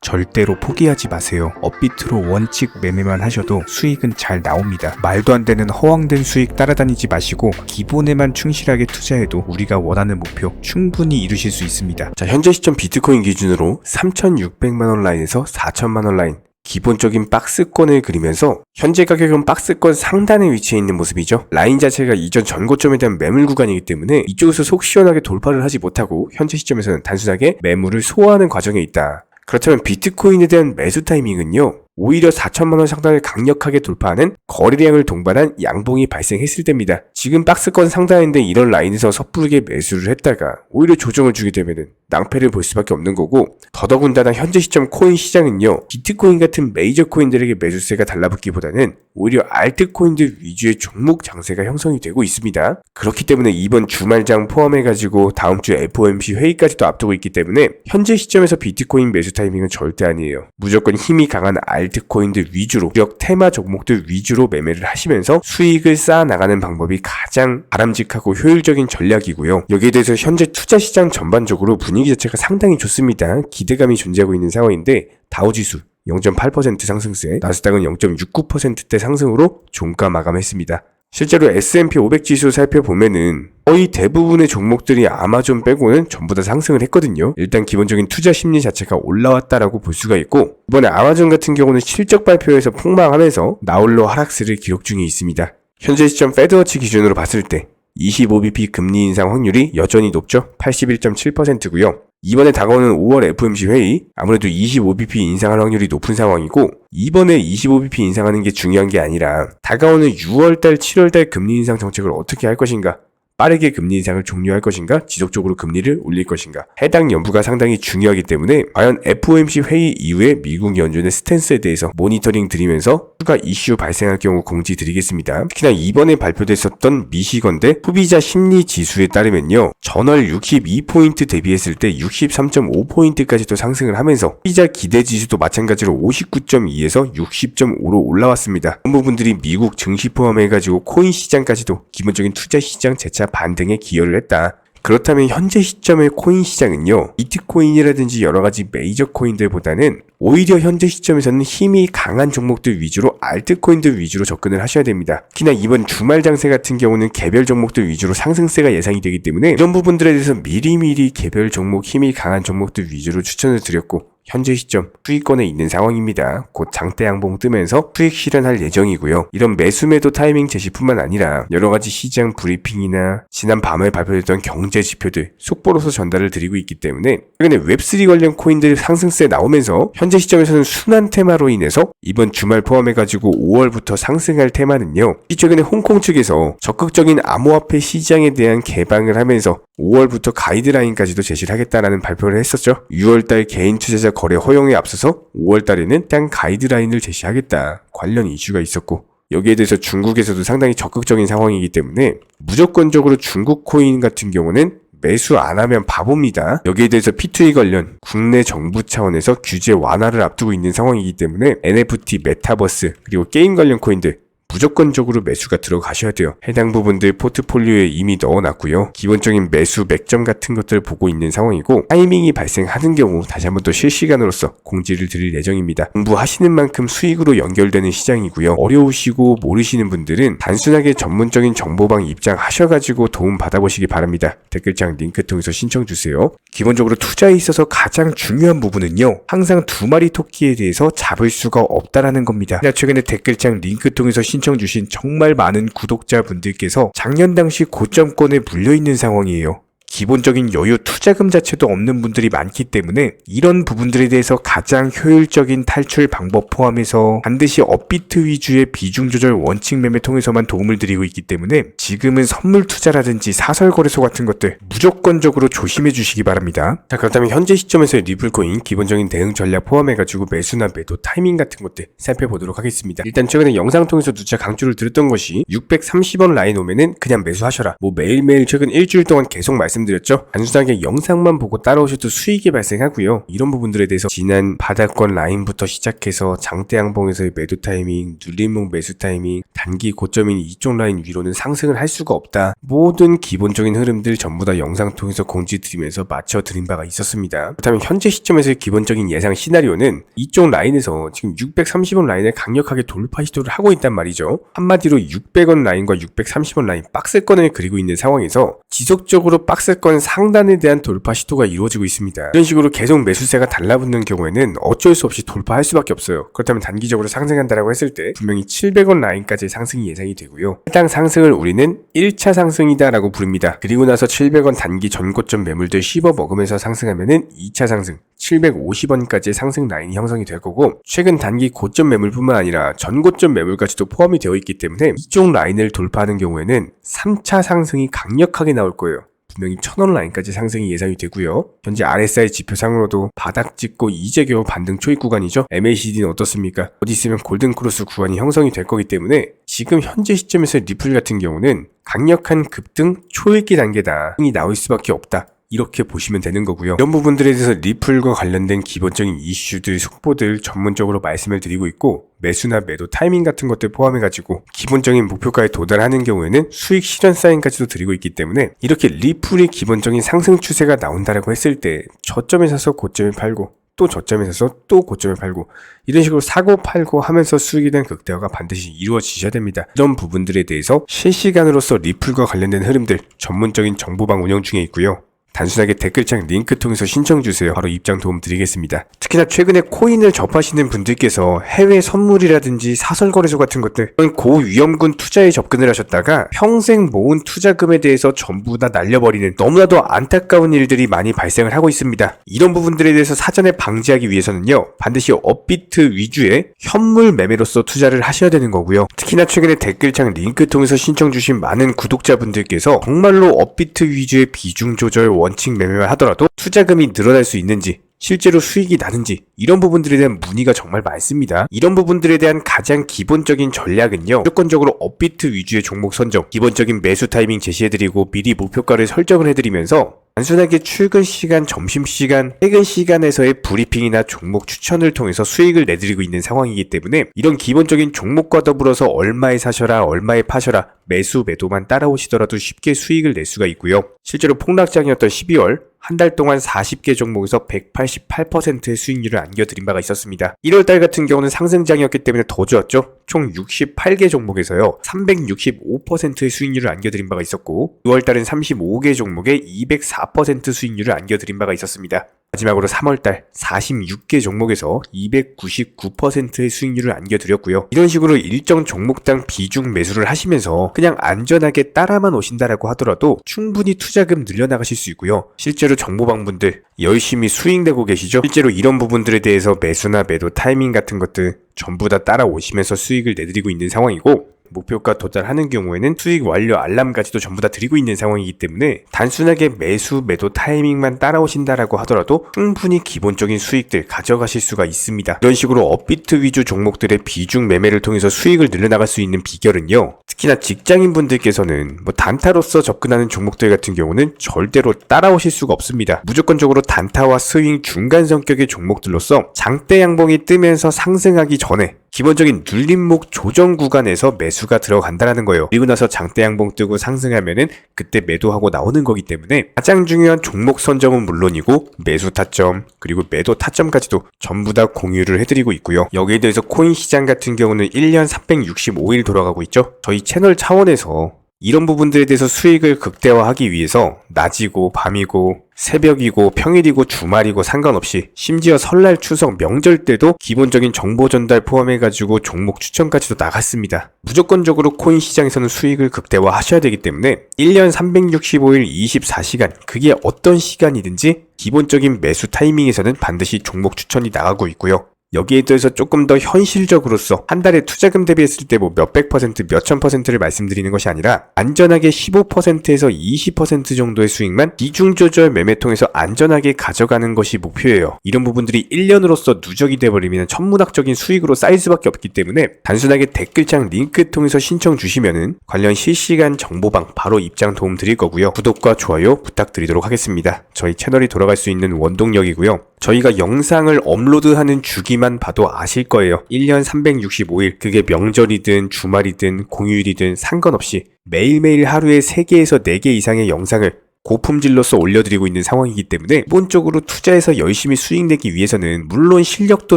절대로 포기하지 마세요. 업비트로 원칙 매매만 하셔도 수익은 잘 나옵니다. 말도 안 되는 허황된 수익 따라다니지 마시고 기본에만 충실하게 투자해도 우리가 원하는 목표 충분히 이루실 수 있습니다. 자, 현재 시점 비트코인 기준으로 3,600만원 라인에서 4,000만원 라인 기본적인 박스권을 그리면서 현재 가격은 박스권 상단에 위치해 있는 모습이죠. 라인 자체가 이전 전고점에 대한 매물 구간이기 때문에 이쪽에서 속 시원하게 돌파를 하지 못하고 현재 시점에서는 단순하게 매물을 소화하는 과정에 있다. 그렇다면 비트코인에 대한 매수 타이밍은요, 오히려 4천만원 상단을 강력하게 돌파하는 거래량을 동반한 양봉이 발생했을 때입니다. 지금 박스권 상단인데 이런 라인에서 섣부르게 매수를 했다가 오히려 조정을 주게 되면은 낭패를 볼 수밖에 없는 거고, 더더군다나 현재 시점 코인 시장은요, 비트코인 같은 메이저 코인들에게 매수세가 달라붙기보다는 오히려 알트코인들 위주의 종목 장세가 형성이 되고 있습니다. 그렇기 때문에 이번 주말장 포함해가지고 다음 주 FOMC 회의까지도 앞두고 있기 때문에 현재 시점에서 비트코인 매수 타이밍은 절대 아니에요. 무조건 힘이 강한 알트코인들 위주로, 지역 테마 종목들 위주로 매매를 하시면서 수익을 쌓아 나가는 방법이 가장 바람직하고 효율적인 전략이고요. 여기에 대해서 현재 투자 시장 전반적으로 분위기 자체가 상당히 좋습니다. 기대감이 존재하고 있는 상황인데 다우지수 0.8% 상승세, 나스닥은 0.69%대 상승으로 종가 마감했습니다. 실제로 S&P 500 지수 살펴보면은 거의 대부분의 종목들이 아마존 빼고는 전부 다 상승을 했거든요. 일단 기본적인 투자 심리 자체가 올라왔다라고 볼 수가 있고, 이번에 아마존 같은 경우는 실적 발표에서 폭망하면서 나홀로 하락세를 기록 중에 있습니다. 현재 시점 페드워치 기준으로 봤을 때 25bp 금리 인상 확률이 여전히 높죠. 81.7%고요. 이번에 다가오는 5월 FOMC 회의, 아무래도 25bp 인상할 확률이 높은 상황이고, 이번에 25bp 인상하는 게 중요한 게 아니라 다가오는 6월달, 7월달 금리 인상 정책을 어떻게 할 것인가, 빠르게 금리 인상을 종료할 것인가, 지속적으로 금리를 올릴 것인가, 해당 연부가 상당히 중요하기 때문에 과연 FOMC 회의 이후에 미국 연준의 스탠스에 대해서 모니터링 드리면서 추가 이슈 발생할 경우 공지 드리겠습니다. 특히나 이번에 발표됐었던 미시건대 소비자 심리 지수에 따르면요, 전월 62포인트 대비했을 때 63.5포인트까지도 상승을 하면서 소비자 기대 지수도 마찬가지로 59.2에서 60.5로 올라왔습니다. 이런 부분들이 미국 증시 포함해가지고 코인 시장까지도 기본적인 투자 시장 재차 반등에 기여를 했다. 그렇다면 현재 시점의 코인 시장은요, 비트코인이라든지 여러가지 메이저 코인들보다는 오히려 현재 시점에서는 힘이 강한 종목들 위주로, 알트코인들 위주로 접근을 하셔야 됩니다. 특히나 이번 주말 장세 같은 경우는 개별 종목들 위주로 상승세가 예상이 되기 때문에 이런 부분들에 대해서 미리미리 개별 종목, 힘이 강한 종목들 위주로 추천을 드렸고, 현재 시점 수익권에 있는 상황입니다. 곧 장대 양봉 뜨면서 수익 실현할 예정이고요. 이런 매수 매도 타이밍 제시뿐만 아니라 여러가지 시장 브리핑이나 지난 밤에 발표됐던 경제 지표들 속보로서 전달을 드리고 있기 때문에 최근에 웹3 관련 코인들 상승세 나오면서 현재 시점에서는 순환 테마로 인해서 이번 주말 포함해가지고 5월부터 상승할 테마는요, 최근에 홍콩 측에서 적극적인 암호화폐 시장에 대한 개방을 하면서 5월부터 가이드라인까지도 제시를 하겠다라는 발표를 했었죠. 6월달 개인 투자자 거래 허용에 앞서서 5월달에는 땅 가이드라인을 제시하겠다 관련 이슈가 있었고, 여기에 대해서 중국에서도 상당히 적극적인 상황이기 때문에 무조건적으로 중국 코인 같은 경우는 매수 안 하면 바보입니다. 여기에 대해서 P2E 관련 국내 정부 차원에서 규제 완화를 앞두고 있는 상황이기 때문에 NFT, 메타버스, 그리고 게임 관련 코인들 무조건적으로 매수가 들어가셔야 돼요. 해당 부분들 포트폴리오에 이미 넣어놨고요. 기본적인 매수 맥점 같은 것들을 보고 있는 상황이고, 타이밍이 발생하는 경우 다시 한번 또 실시간으로서 공지를 드릴 예정입니다. 공부하시는 만큼 수익으로 연결되는 시장이고요. 어려우시고 모르시는 분들은 단순하게 전문적인 정보방 입장하셔가지고 도움 받아보시기 바랍니다. 댓글창 링크 통해서 신청주세요. 기본적으로 투자에 있어서 가장 중요한 부분은요, 항상 두 마리 토끼에 대해서 잡을 수가 없다라는 겁니다. 최근에 댓글창 링크 통해서 신청 주신 정말 많은 구독자분들께서 작년 당시 고점권에 물려있는 상황이에요. 기본적인 여유 투자금 자체도 없는 분들이 많기 때문에 이런 부분들에 대해서 가장 효율적인 탈출 방법 포함해서 반드시 업비트 위주의 비중 조절 원칙 매매 통해서만 도움을 드리고 있기 때문에 지금은 선물 투자라든지 사설 거래소 같은 것들 무조건적으로 조심해 주시기 바랍니다. 자, 그렇다면 현재 시점에서의 리플코인 기본적인 대응 전략 포함해가지고 매수나 매도 타이밍 같은 것들 살펴보도록 하겠습니다. 일단 최근에 영상 통해서 누차 강조를 드렸던 것이 630원 라인 오면은 그냥 매수하셔라. 뭐 매일매일 최근 일주일 동안 계속 말씀드렸 말씀드렸죠. 단순하게 영상만 보고 따라오셔도 수익이 발생하고요. 이런 부분들에 대해서 지난 바닥권 라인부터 시작해서 장대 양봉에서의 매도 타이밍, 눌림목 매수 타이밍, 단기 고점인 이쪽 라인 위로는 상승을 할 수가 없다. 모든 기본적인 흐름들 전부 다 영상 통해서 공지 드리면서 맞춰 드린 바가 있었습니다. 그렇다면 현재 시점에서의 기본적인 예상 시나리오는 이쪽 라인에서 지금 630원 라인을 강력하게 돌파 시도를 하고 있단 말이죠. 한마디로 600원 라인과 630원 라인 박스권을 그리고 있는 상황에서 지속적으로 박스권 상단에 대한 돌파 시도가 이루어지고 있습니다. 이런 식으로 계속 매수세가 달라붙는 경우에는 어쩔 수 없이 돌파할 수밖에 없어요. 그렇다면 단기적으로 상승한다라고 했을 때 분명히 700원 라인까지 상승이 예상이 되고요. 해당 상승을 우리는 1차 상승이다 라고 부릅니다. 그리고 나서 700원 단기 전고점 매물들 씹어 먹으면서 상승하면은 2차 상승 750원까지의 상승 라인이 형성이 될 거고, 최근 단기 고점 매물뿐만 아니라 전고점 매물까지도 포함이 되어 있기 때문에 이쪽 라인을 돌파하는 경우에는 3차 상승이 강력하게 나올 거예요. 분명히 1000원 라인까지 상승이 예상이 되고요. 현재 RSI 지표상으로도 바닥 찍고 이제 겨우 반등 초입 구간이죠. MACD는 어떻습니까? 어디 있으면 골든크로스 구간이 형성이 될 거기 때문에 지금 현재 시점에서 리플 같은 경우는 강력한 급등 초읽기 단계다. 이 나올 수밖에 없다. 이렇게 보시면 되는 거고요. 이런 부분들에 대해서 리플과 관련된 기본적인 이슈들, 속보들 전문적으로 말씀을 드리고 있고, 매수나 매도 타이밍 같은 것들 포함해가지고 기본적인 목표가에 도달하는 경우에는 수익 실현 사인까지도 드리고 있기 때문에, 이렇게 리플이 기본적인 상승 추세가 나온다라고 했을 때 저점에 사서 고점에 팔고 또 저점에 사서 또 고점에 팔고 이런 식으로 사고 팔고 하면서 수익이 된 극대화가 반드시 이루어지셔야 됩니다. 이런 부분들에 대해서 실시간으로서 리플과 관련된 흐름들 전문적인 정보방 운영 중에 있고요. 단순하게 댓글창 링크 통해서 신청주세요. 바로 입장 도움 드리겠습니다. 특히나 최근에 코인을 접하시는 분들께서 해외 선물이라든지 사설거래소 같은 것들, 고위험군 투자에 접근을 하셨다가 평생 모은 투자금에 대해서 전부 다 날려버리는 너무나도 안타까운 일들이 많이 발생을 하고 있습니다. 이런 부분들에 대해서 사전에 방지하기 위해서는요, 반드시 업비트 위주의 현물 매매로서 투자를 하셔야 되는 거고요. 특히나 최근에 댓글창 링크 통해서 신청 주신 많은 구독자분들께서 정말로 업비트 위주의 비중 조절 원칙 매매만 하더라도 투자금이 늘어날 수 있는지, 실제로 수익이 나는지, 이런 부분들에 대한 문의가 정말 많습니다. 이런 부분들에 대한 가장 기본적인 전략은요, 무조건적으로 업비트 위주의 종목 선정, 기본적인 매수 타이밍 제시해드리고 미리 목표가를 설정을 해드리면서 단순하게 출근 시간, 점심 시간, 퇴근 시간에서의 브리핑이나 종목 추천을 통해서 수익을 내드리고 있는 상황이기 때문에, 이런 기본적인 종목과 더불어서 얼마에 사셔라, 얼마에 파셔라, 매수 매도만 따라오시더라도 쉽게 수익을 낼 수가 있고요. 실제로 폭락장이었던 12월 한 달 동안 40개 종목에서 188%의 수익률을 안겨드린 바가 있었습니다. 1월달 같은 경우는 상승장이었기 때문에 더 좋았죠. 총 68개 종목에서요 365%의 수익률을 안겨드린 바가 있었고, 6월달은 35개 종목에 204% 수익률을 안겨드린 바가 있었습니다. 마지막으로 3월달 46개 종목에서 299%의 수익률을 안겨드렸고요. 이런 식으로 일정 종목당 비중 매수를 하시면서 그냥 안전하게 따라만 오신다라고 하더라도 충분히 투자금 늘려나가실 수 있고요. 실제로 정보방분들 열심히 수익 내고 계시죠? 실제로 이런 부분들에 대해서 매수나 매도 타이밍 같은 것들 전부 다 따라오시면서 수익을 내드리고 있는 상황이고, 목표가 도달하는 경우에는 수익 완료 알람까지도 전부 다 드리고 있는 상황이기 때문에 단순하게 매수 매도 타이밍만 따라오신다라고 하더라도 충분히 기본적인 수익들 가져가실 수가 있습니다. 이런 식으로 업비트 위주 종목들의 비중 매매를 통해서 수익을 늘려나갈 수 있는 비결은요, 특히나 직장인 분들께서는 단타로서 접근하는 종목들 같은 경우는 절대로 따라오실 수가 없습니다. 무조건적으로 단타와 스윙 중간 성격의 종목들로서 장대 양봉이 뜨면서 상승하기 전에 기본적인 눌림목 조정 구간에서 매수가 들어간다라는 거예요. 그리고 나서 장대 양봉 뜨고 상승하면은 그때 매도하고 나오는 거기 때문에 가장 중요한 종목 선정은 물론이고 매수 타점 그리고 매도 타점까지도 전부 다 공유를 해드리고 있고요. 여기에 대해서 코인 시장 같은 경우는 1년 365일 돌아가고 있죠. 저희 채널 차원에서 이런 부분들에 대해서 수익을 극대화하기 위해서 낮이고 밤이고 새벽이고 평일이고 주말이고 상관없이, 심지어 설날 추석 명절 때도 기본적인 정보 전달 포함해가지고 종목 추천까지도 나갔습니다. 무조건적으로 코인 시장에서는 수익을 극대화 하셔야 되기 때문에 1년 365일 24시간 그게 어떤 시간이든지 기본적인 매수 타이밍에서는 반드시 종목 추천이 나가고 있고요. 여기에 더해서 조금 더 현실적으로서 한 달에 투자금 대비했을 때 뭐 몇백 퍼센트, 몇천 퍼센트를 말씀드리는 것이 아니라 안전하게 15%에서 20% 정도의 수익만 비중조절 매매통에서 안전하게 가져가는 것이 목표예요. 이런 부분들이 1년으로서 누적이 돼버리면 천문학적인 수익으로 쌓일 수밖에 없기 때문에 단순하게 댓글창 링크 통해서 신청 주시면은 관련 실시간 정보방 바로 입장 도움 드릴 거고요. 구독과 좋아요 부탁드리도록 하겠습니다. 저희 채널이 돌아갈 수 있는 원동력이고요. 저희가 영상을 업로드하는 주기만 봐도 아실 거예요. 1년 365일, 그게 명절이든 주말이든 공휴일이든 상관없이 매일매일 하루에 3개에서 4개 이상의 영상을 고품질로서 올려드리고 있는 상황이기 때문에 기본적으로 투자해서 열심히 수익 내기 위해서는 물론 실력도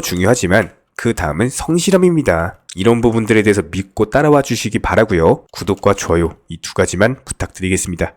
중요하지만 그 다음은 성실함입니다. 이런 부분들에 대해서 믿고 따라와 주시기 바라고요. 구독과 좋아요 이 2가지만 부탁드리겠습니다.